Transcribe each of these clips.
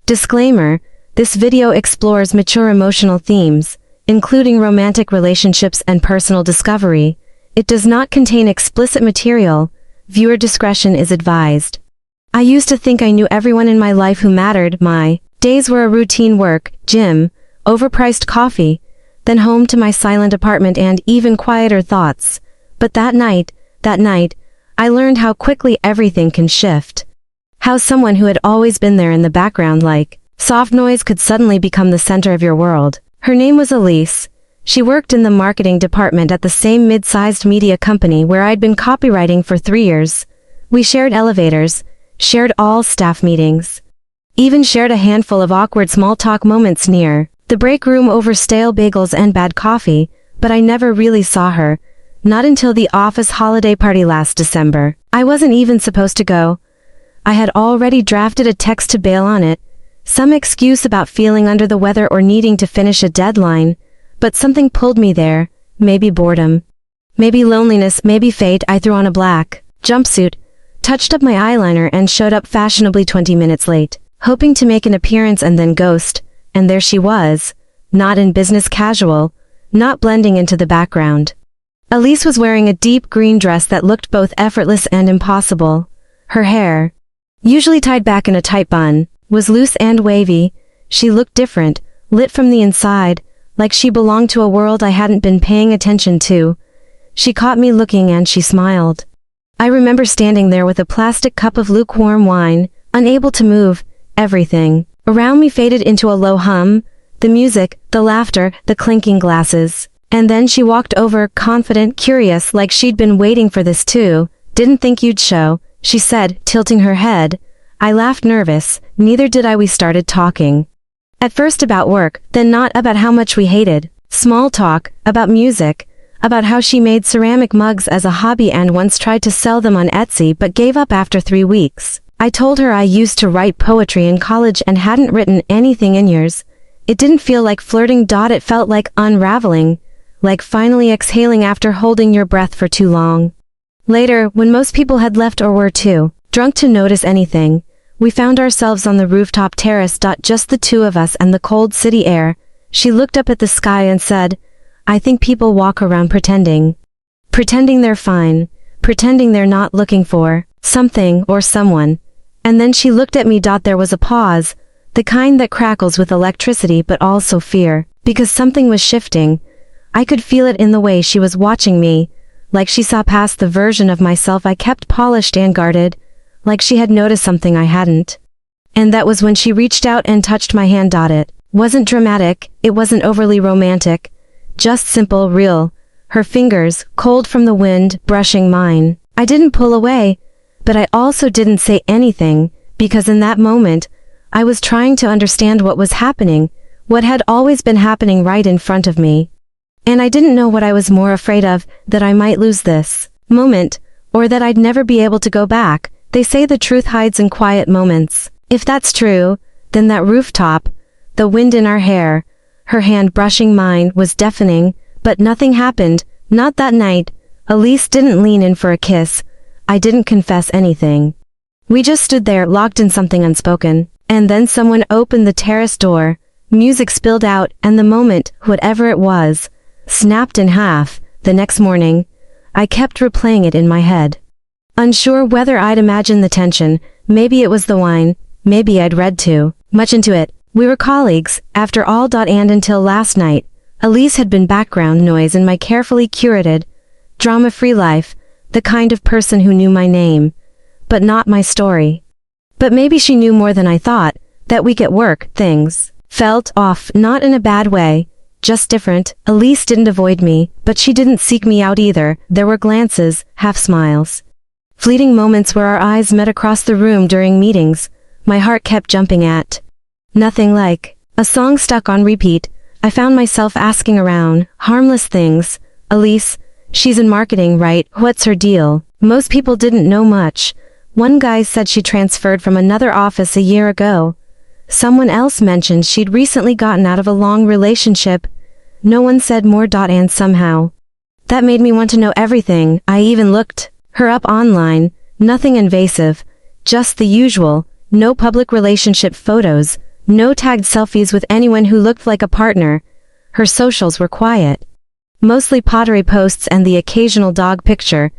Disclaimer: this video explores mature emotional themes, including romantic relationships and personal discovery. It does not contain explicit material. Viewer discretion is advised. I used to think I knew everyone in my life who mattered. My days were a routine: work, gym, overpriced coffee, then home to my silent apartment and even quieter thoughts. But that night, I learned how quickly everything can shift. How someone who had always been there in the background like soft noise could suddenly become the center of your world. Her name was Elise. She worked in the marketing department at the same mid-sized media company where I'd been copywriting for 3 years. We shared elevators, shared all staff meetings, even shared a handful of awkward small talk moments near the break room over stale bagels and bad coffee, but I never really saw her. Not until the office holiday party last December. I wasn't even supposed to go. I had already drafted a text to bail on it, some excuse about feeling under the weather or needing to finish a deadline, but something pulled me there. Maybe boredom, maybe loneliness, maybe fate. I threw on a black jumpsuit, touched up my eyeliner and showed up fashionably 20 minutes late, hoping to make an appearance and then ghost, and there she was, not in business casual, not blending into the background. Elise was wearing a deep green dress that looked both effortless and impossible. Her hair, usually tied back in a tight bun, was loose and wavy. She looked different, lit from the inside, like she belonged to a world I hadn't been paying attention to. She caught me looking and she smiled. I remember standing there with a plastic cup of lukewarm wine, unable to move. Everything around me faded into a low hum, the music, the laughter, the clinking glasses. And then she walked over, confident, curious, like she'd been waiting for this too. "Didn't think you'd show," she said, tilting her head. I laughed, nervous. Neither did I. We started talking. At first about work, then not, about how much we hated. Small talk, about music, about how she made ceramic mugs as a hobby and once tried to sell them on Etsy but gave up after 3 weeks. I told her I used to write poetry in college and hadn't written anything in years. It didn't feel like flirting. It felt like unraveling, like finally exhaling after holding your breath for too long. Later, when most people had left or were too drunk to notice anything, we found ourselves on the rooftop terrace. Just the two of us and the cold city air. She looked up at the sky and said, "I think people walk around pretending they're fine, pretending they're not looking for something or someone." And then she looked at me. There was a pause, the kind that crackles with electricity but also fear, because something was shifting. I could feel it in the way she was watching me, like she saw past the version of myself I kept polished and guarded, like she had noticed something I hadn't. And that was when she reached out and touched my hand. It wasn't dramatic, it wasn't overly romantic, just simple, real. Her fingers, cold from the wind, brushing mine. I didn't pull away, but I also didn't say anything, because in that moment, I was trying to understand what was happening, what had always been happening right in front of me. And I didn't know what I was more afraid of, that I might lose this moment, or that I'd never be able to go back. They say the truth hides in quiet moments. If that's true, then that rooftop, the wind in our hair, her hand brushing mine, was deafening, but nothing happened, not that night. Elise didn't lean in for a kiss. I didn't confess anything. We just stood there, locked in something unspoken. And then someone opened the terrace door. Music spilled out, and the moment, whatever it was, snapped in half. The next morning, I kept replaying it in my head, unsure whether I'd imagined the tension. Maybe it was the wine, maybe I'd read too much into it. We were colleagues, after all. And until last night, Elise had been background noise in my carefully curated, drama-free life, the kind of person who knew my name, but not my story. But maybe she knew more than I thought. That week at work, things felt off, not in a bad way, just different. Elise didn't avoid me, but she didn't seek me out either. There were glances, half smiles, fleeting moments where our eyes met across the room during meetings. My heart kept jumping at nothing like a song stuck on repeat. I found myself asking around, harmless things. "Elise, she's in marketing, right? What's her deal?" Most people didn't know much. One guy said she transferred from another office a year ago. Someone else mentioned she'd recently gotten out of a long relationship. No one said more. And somehow, that made me want to know everything. I even looked her up online. Nothing invasive, just the usual. No public relationship photos, No tagged selfies with anyone who looked like a partner. Her socials were quiet. Mostly pottery posts and the occasional dog picture.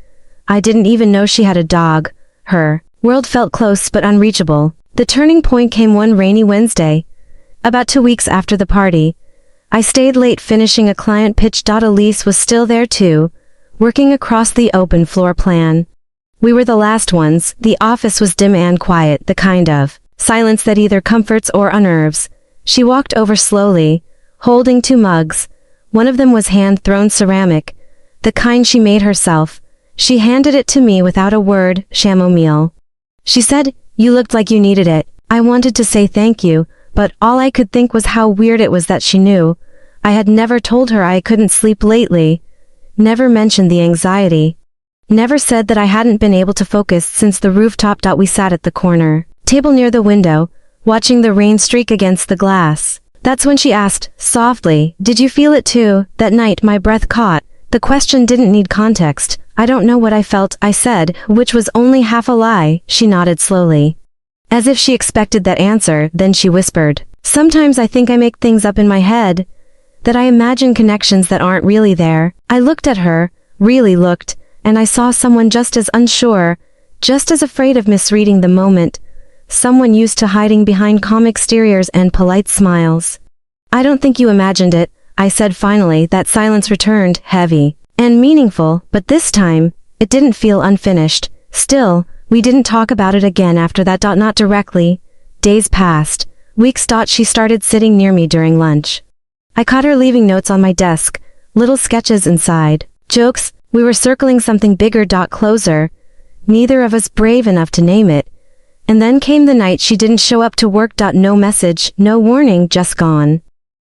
I didn't even know she had a dog. Her world felt close but unreachable. The turning point came one rainy Wednesday. About 2 weeks after the party. I stayed late finishing a client pitch. Elise was still there too, working across the open floor plan. We were the last ones. The office was dim and quiet, the kind of silence that either comforts or unnerves. She walked over slowly, holding 2 mugs. One of them was hand-thrown ceramic, the kind she made herself. She handed it to me without a word. Chamomile. She said, "You looked like you needed it." I wanted to say thank you, but all I could think was how weird it was that she knew. I had never told her I couldn't sleep lately. Never mentioned the anxiety. Never said that I hadn't been able to focus since the rooftop. We sat at the corner table near the window, watching the rain streak against the glass. That's when she asked, softly, "Did you feel it too?" That night my breath caught. The question didn't need context. "I don't know what I felt," I said, which was only half a lie. She nodded slowly, as if she expected that answer. Then she whispered, "Sometimes I think I make things up in my head, that I imagine connections that aren't really there." I looked at her, really looked, and I saw someone just as unsure, just as afraid of misreading the moment. Someone used to hiding behind calm exteriors and polite smiles. "I don't think you imagined it," I said finally. That silence returned, heavy and meaningful, but this time, it didn't feel unfinished. Still, we didn't talk about it again after that. Not directly. Days passed. Weeks. She started sitting near me during lunch. I caught her leaving notes on my desk, little sketches inside. Jokes. We were circling something bigger. Closer. Neither of us brave enough to name it. And then came the night she didn't show up to work. No message, no warning, just gone.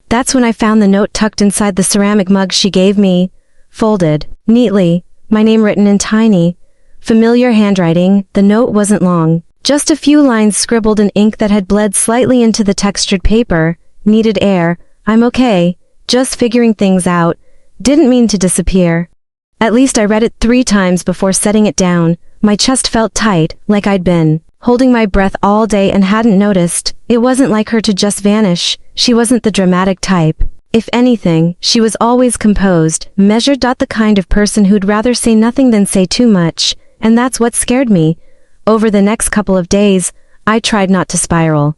That's when I found the note tucked inside the ceramic mug she gave me, folded neatly, my name written in tiny, familiar handwriting. The note wasn't long, just a few lines scribbled in ink that had bled slightly into the textured paper. "Needed air. I'm okay. Just figuring things out. Didn't mean to disappear." At least I read it 3 times before setting it down. My chest felt tight, like I'd been holding my breath all day and hadn't noticed. It wasn't like her to just vanish. She wasn't the dramatic type. If anything, she was always composed, measured. The kind of person who'd rather say nothing than say too much, and that's what scared me. Over the next couple of days, I tried not to spiral.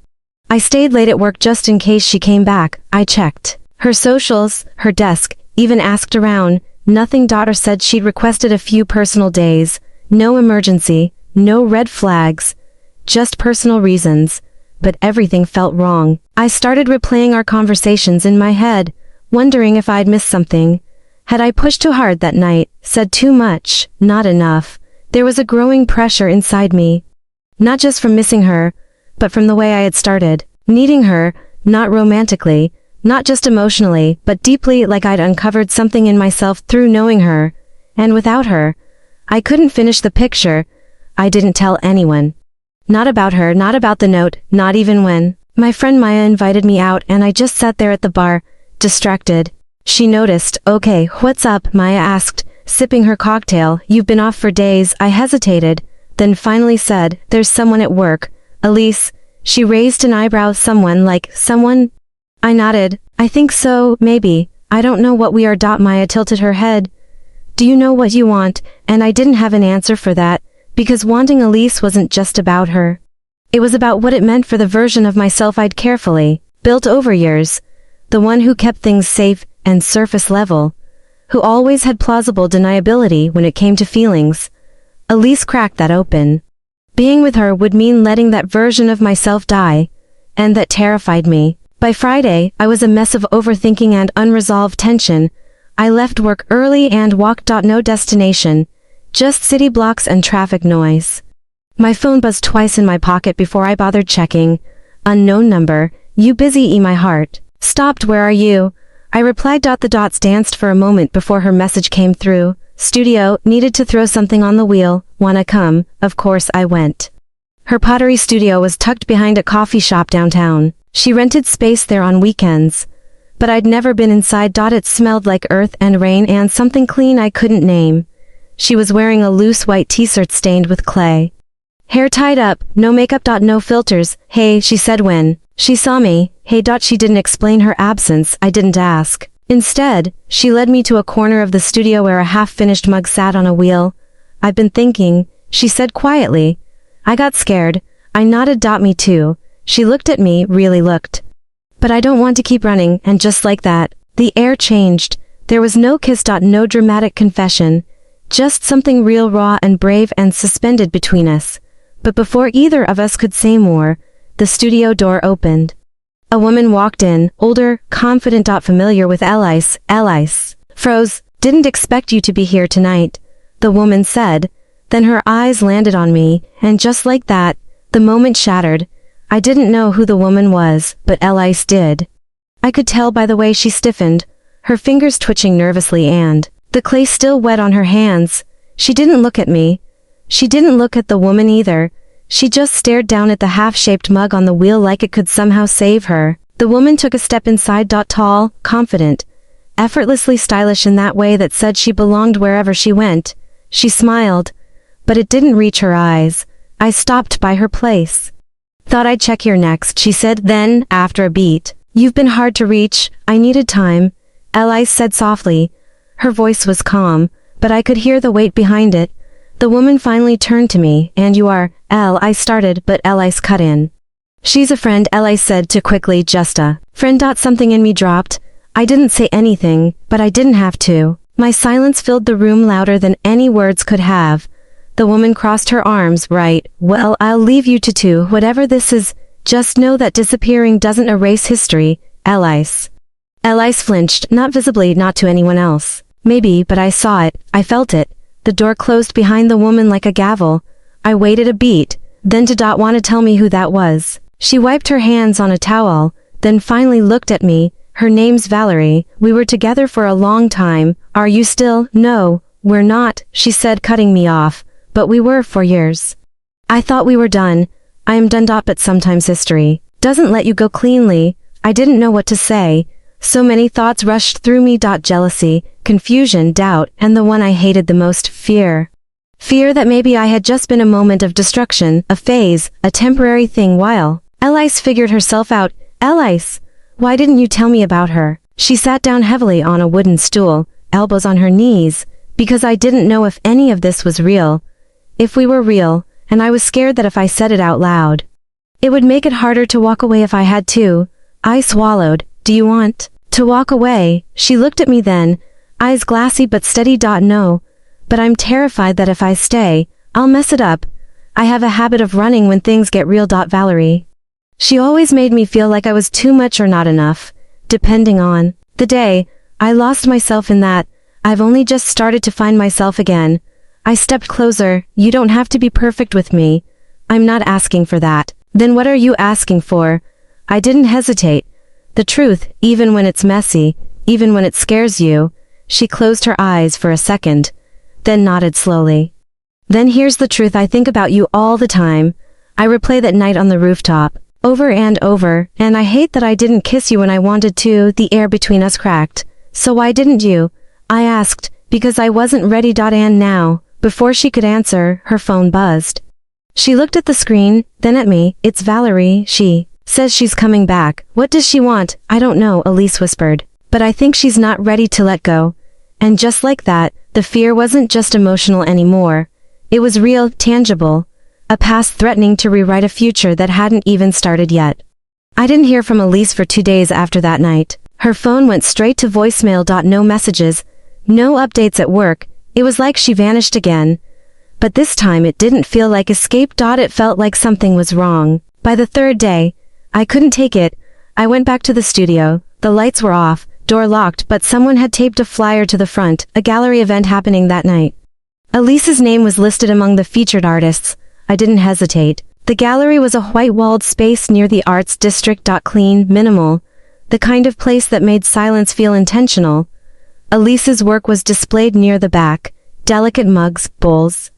I stayed late at work just in case she came back. I checked her socials, her desk, even asked around. Nothing. Daughter said she'd requested a few personal days. No emergency, no red flags, just personal reasons. But everything felt wrong. I started replaying our conversations in my head, wondering if I'd missed something. Had I pushed too hard that night, said too much, not enough? There was a growing pressure inside me. Not just from missing her, but from the way I had started. Needing her, not romantically, not just emotionally, but deeply, like I'd uncovered something in myself through knowing her. And without her, I couldn't finish the picture. I didn't tell anyone. Not about her, not about the note, not even when my friend Maya invited me out and I just sat there at the bar, distracted. She noticed. "Okay, what's up?" Maya asked, sipping her cocktail. "You've been off for days." I hesitated, then finally said, "There's someone at work." "Elise?" She raised an eyebrow. "Someone like someone?" I nodded. "I think so, maybe. I don't know what we are." Maya tilted her head. "Do you know what you want?" And I didn't have an answer for that, because wanting Elise wasn't just about her. It was about what it meant for the version of myself I'd carefully built over years. The one who kept things safe and surface level. Who always had plausible deniability when it came to feelings. Elise cracked that open. Being with her would mean letting that version of myself die. And that terrified me. By Friday, I was a mess of overthinking and unresolved tension. I left work early and walked. No destination. Just city blocks and traffic noise. My phone buzzed twice in my pocket before I bothered checking. Unknown number. "You busy?" My heart stopped. "Where are you?" I replied. The dots danced for a moment before her message came through. "Studio, needed to throw something on the wheel. Wanna come?" Of course I went. Her pottery studio was tucked behind a coffee shop downtown. She rented space there on weekends. But I'd never been inside. It smelled like earth and rain and something clean I couldn't name. She was wearing a loose white t-shirt stained with clay. Hair tied up, no makeup. No filters. "Hey," she said when She saw me. Hey. She didn't explain her absence. I didn't ask. Instead, she led me to a corner of the studio where a half-finished mug sat on a wheel. I've been thinking, she said quietly. I got scared. I nodded. Me too. She looked at me, really looked. But I don't want to keep running, and just like that, the air changed. There was no kiss. No dramatic confession. Just something real, raw and brave and suspended between us. But before either of us could say more, the studio door opened. A woman walked in, older, confident. Familiar with Elise. Elise. Froze. Didn't expect you to be here tonight, the woman said. Then her eyes landed on me, and just like that, the moment shattered. I didn't know who the woman was, but Elise did. I could tell by the way she stiffened, her fingers twitching nervously and the clay still wet on her hands. She didn't look at me. She didn't look at the woman either. She just stared down at the half-shaped mug on the wheel like it could somehow save her. The woman took a step inside. Tall, confident, effortlessly stylish in that way that said she belonged wherever she went. She smiled, but it didn't reach her eyes. I stopped by her place. Thought I'd check here next, she said. Then, after a beat, you've been hard to reach. I needed time, Elise said softly. Her voice was calm, but I could hear the weight behind it. The woman finally turned to me. And you are, I started, but Elise cut in. She's a friend, Elise said too quickly. Just a friend. Something in me dropped. I didn't say anything, but I didn't have to. My silence filled the room louder than any words could have. The woman crossed her arms. Right, well, I'll leave you to two. Whatever this is, just know that disappearing doesn't erase history, Elise. Elise flinched, not visibly, not to anyone else. Maybe, but I saw it, I felt it. The door closed behind the woman like a gavel. I waited a beat, then to want to tell me who that was. She wiped her hands on a towel, then finally looked at me. Her name's Valerie. We were together for a long time. Are you still? No, we're not, she said, cutting me off. But we were for years. I thought we were done. I am done. But sometimes history doesn't let you go cleanly. I didn't know what to say. So many thoughts rushed through me. Jealousy, confusion, doubt, and the one I hated the most, fear. Fear that maybe I had just been a moment of destruction, a phase, a temporary thing while Elise figured herself out. Elise, why didn't you tell me about her? She sat down heavily on a wooden stool, elbows on her knees, because I didn't know if any of this was real. If we were real, and I was scared that if I said it out loud, it would make it harder to walk away if I had to. I swallowed. Do you want to walk away? She looked at me then, eyes glassy but steady. No, but I'm terrified that if I stay, I'll mess it up. I have a habit of running when things get real. Valerie. She always made me feel like I was too much or not enough, depending on the day. I lost myself in that. I've only just started to find myself again. I stepped closer. You don't have to be perfect with me. I'm not asking for that. Then what are you asking for? I didn't hesitate. The truth, even when it's messy, even when it scares you. She closed her eyes for a second, then nodded slowly. Then here's the truth. I think about you all the time. I replay that night on the rooftop, over and over, and I hate that I didn't kiss you when I wanted to. The air between us cracked. So why didn't you? I asked, because I wasn't ready. And now, before she could answer, her phone buzzed. She looked at the screen, then at me. It's Valerie. She says she's coming back. What does she want? I don't know, Elise whispered. But I think she's not ready to let go. And just like that, the fear wasn't just emotional anymore. It was real, tangible. A past threatening to rewrite a future that hadn't even started yet. I didn't hear from Elise for 2 days after that night. Her phone went straight to voicemail. No messages, no updates at work. It was like she vanished again. But this time it didn't feel like escape. It felt like something was wrong. By the 3rd day, I couldn't take it. I went back to the studio. The lights were off, door locked, but someone had taped a flyer to the front, a gallery event happening that night. Elise's name was listed among the featured artists. I didn't hesitate. The gallery was a white-walled space near the arts district. Clean, minimal, the kind of place that made silence feel intentional. Elise's work was displayed near the back, delicate mugs, bowls,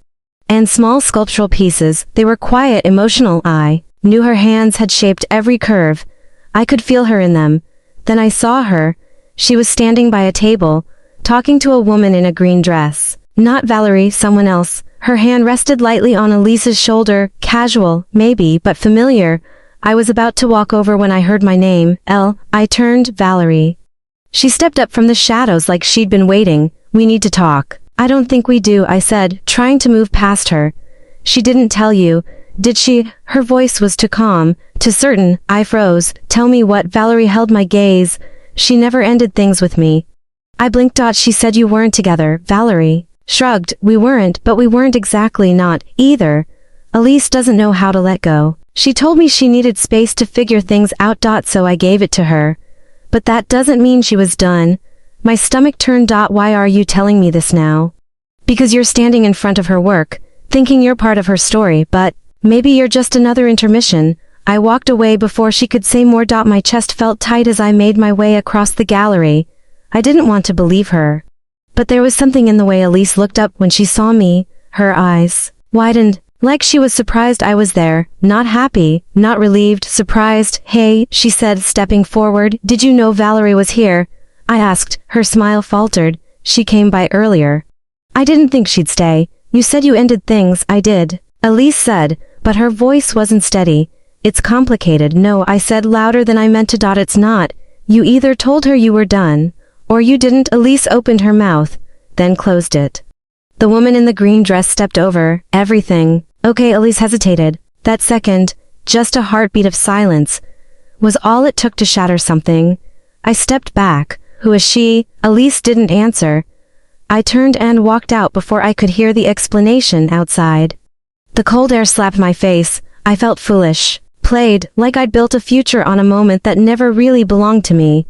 and small sculptural pieces. They were quiet, emotional. I knew her hands had shaped every curve. I could feel her in them. Then I saw her. She was standing by a table, talking to a woman in a green dress. Not Valerie, someone else. Her hand rested lightly on Elise's shoulder, casual, maybe, but familiar. I was about to walk over when I heard my name, I turned, Valerie. She stepped up from the shadows like she'd been waiting. We need to talk. I don't think we do, I said, trying to move past her. She didn't tell you, did she? Her voice was too calm, too certain. I froze. Tell me what? Valerie held my gaze. She never ended things with me. I blinked. She said you weren't together. Valerie shrugged. We weren't, but we weren't exactly not, either. Elise doesn't know how to let go. She told me she needed space to figure things out. So I gave it to her. But that doesn't mean she was done. My stomach turned. Why are you telling me this now? Because you're standing in front of her work, thinking you're part of her story, but maybe you're just another intermission. I walked away before she could say more. My chest felt tight as I made my way across the gallery. I didn't want to believe her. But there was something in the way Elise looked up when she saw me. Her eyes widened, like she was surprised I was there, not happy, not relieved, surprised. Hey, she said, stepping forward. Did you know Valerie was here? I asked. Her smile faltered. She came by earlier. I didn't think she'd stay. You said you ended things. I did, Elise said, but her voice wasn't steady. It's complicated. No, I said louder than I meant to. It's not. You either told her you were done, or you didn't. Elise opened her mouth, then closed it. The woman in the green dress stepped over. Everything. Okay, Elise hesitated. That second, just a heartbeat of silence, was all it took to shatter something. I stepped back. Who is she? Elise didn't answer. I turned and walked out before I could hear the explanation outside. The cold air slapped my face. I felt foolish. Played, like I'd built a future on a moment that never really belonged to me.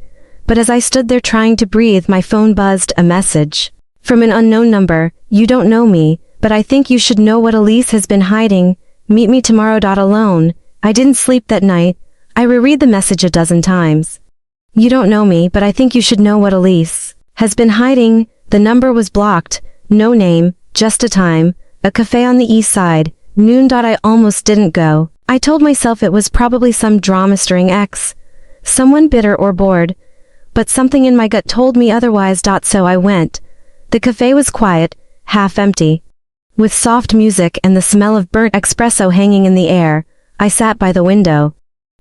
But as I stood there trying to breathe, my phone buzzed. A message. From an unknown number. You don't know me, but I think you should know what Elise has been hiding. Meet me tomorrow. Alone. I didn't sleep that night. I reread the message a dozen times. You don't know me, but I think you should know what Elise has been hiding. The number was blocked. No name, just a time. A cafe on the east side. Noon. I almost didn't go. I told myself it was probably some drama-stirring ex. Someone bitter or bored. But something in my gut told me otherwise. So I went. The cafe was quiet, half empty. With soft music and the smell of burnt espresso hanging in the air, I sat by the window.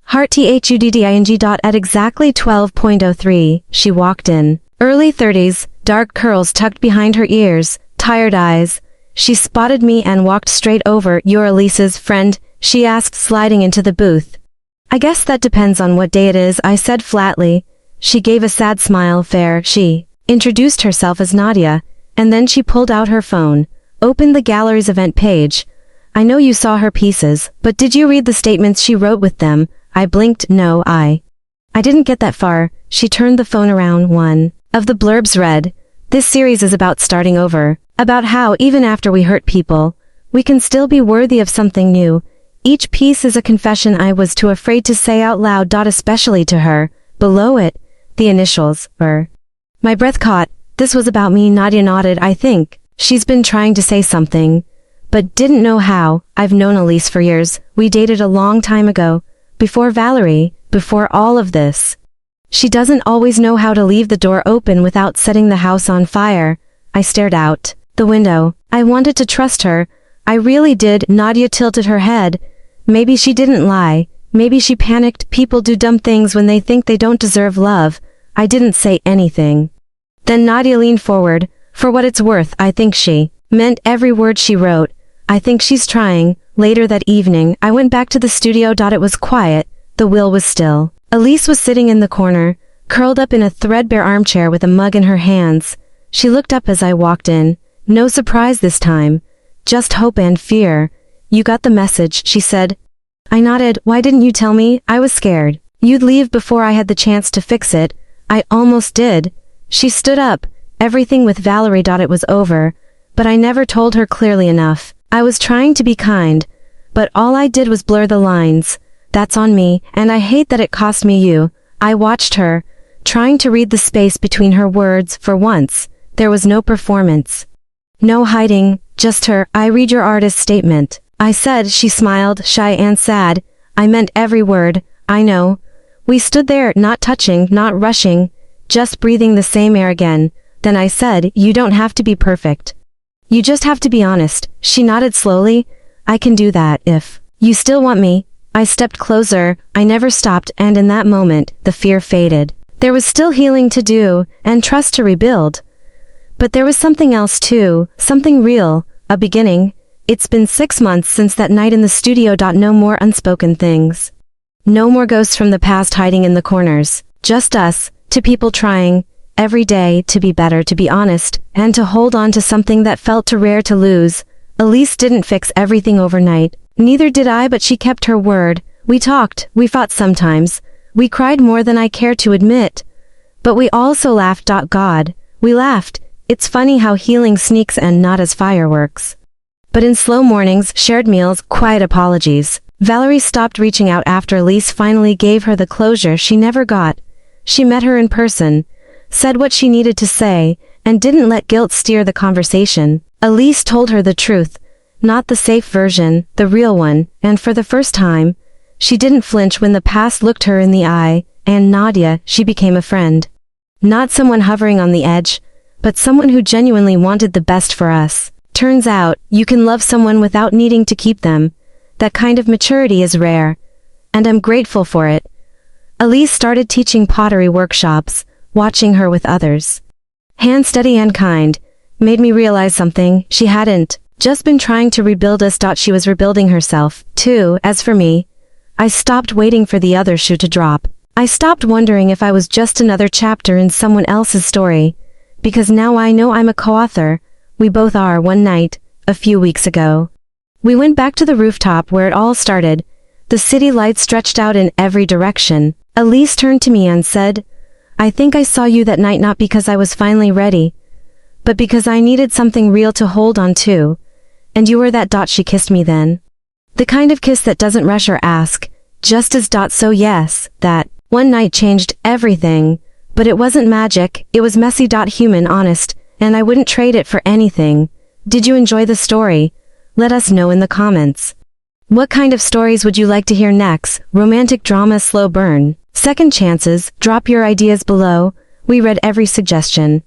Heart THUDDING. At exactly 12:03, she walked in. Early 30s, dark curls tucked behind her ears, tired eyes. She spotted me and walked straight over. You're Elise's friend? She asked, sliding into the booth. I guess that depends on what day it is, I said flatly. She gave a sad smile. Fair. She introduced herself as Nadia, and then she pulled out her phone, opened the gallery's event page. I know you saw her pieces, but did you read the statements she wrote with them? I blinked. No, I didn't get that far. She turned the phone around. One of the blurbs read, "This series is about starting over, about how even after we hurt people, we can still be worthy of something new. Each piece is a confession I was too afraid to say out loud. Especially to her." Below it, the initials were. My breath caught. This was about me. Nadia nodded. I think she's been trying to say something, but didn't know how. I've known Elise for years. We dated a long time ago. Before Valerie, before all of this. She doesn't always know how to leave the door open without setting the house on fire. I stared out the window. I wanted to trust her. I really did. Nadia tilted her head. Maybe she didn't lie. Maybe she panicked. People do dumb things when they think they don't deserve love. I didn't say anything. Then Nadia leaned forward. For what it's worth, I think she meant every word she wrote. I think she's trying. Later that evening, I went back to the studio. It was quiet. The will was still. Elise was sitting in the corner, curled up in a threadbare armchair with a mug in her hands. She looked up as I walked in. No surprise this time. Just hope and fear. You got the message, she said. I nodded. Why didn't you tell me? I was scared you'd leave before I had the chance to fix it. I almost did. She stood up. Everything with Valerie. It was over. But I never told her clearly enough. I was trying to be kind, but all I did was blur the lines. That's on me, and I hate that it cost me you. I watched her, trying to read the space between her words. For once, there was no performance. No hiding, just her. I read your artist's statement, I said. She smiled, shy and sad. I meant every word. I know. We stood there, not touching, not rushing, just breathing the same air again. Then I said, you don't have to be perfect. You just have to be honest. She nodded slowly. I can do that if you still want me. I stepped closer, I never stopped, and in that moment, the fear faded. There was still healing to do, and trust to rebuild. But there was something else too, something real, a beginning. It's been 6 months since that night in the studio. No more unspoken things. No more ghosts from the past hiding in the corners. Just us, two people trying, every day, to be better, to be honest, and to hold on to something that felt too rare to lose. Elise didn't fix everything overnight. Neither did I, but she kept her word. We talked, we fought sometimes. We cried more than I care to admit. But we also laughed. God, we laughed. It's funny how healing sneaks and not as fireworks. But in slow mornings, shared meals, quiet apologies. Valerie stopped reaching out after Elise finally gave her the closure she never got. She met her in person, said what she needed to say, and didn't let guilt steer the conversation. Elise told her the truth, not the safe version, the real one, and for the first time, she didn't flinch when the past looked her in the eye, and Nadia, she became a friend. Not someone hovering on the edge, but someone who genuinely wanted the best for us. Turns out, you can love someone without needing to keep them. That kind of maturity is rare, and I'm grateful for it. Elise started teaching pottery workshops, watching her with others. Hand steady and kind, made me realize something. She hadn't just been trying to rebuild us. She was rebuilding herself, too. As for me, I stopped waiting for the other shoe to drop. I stopped wondering if I was just another chapter in someone else's story, because now I know I'm a co-author. We both are. One night, a few weeks ago, we went back to the rooftop where it all started. The city lights stretched out in every direction. Elise turned to me and said, I think I saw you that night not because I was finally ready, but because I needed something real to hold on to. And you were that. She kissed me then. The kind of kiss that doesn't rush or ask, just as. So yes, that one night changed everything, but it wasn't magic, it was messy. Human, honest, and I wouldn't trade it for anything. Did you enjoy the story? Let us know in the comments. What kind of stories would you like to hear next? Romantic drama, slow burn, second chances? Drop your ideas below. We read every suggestion.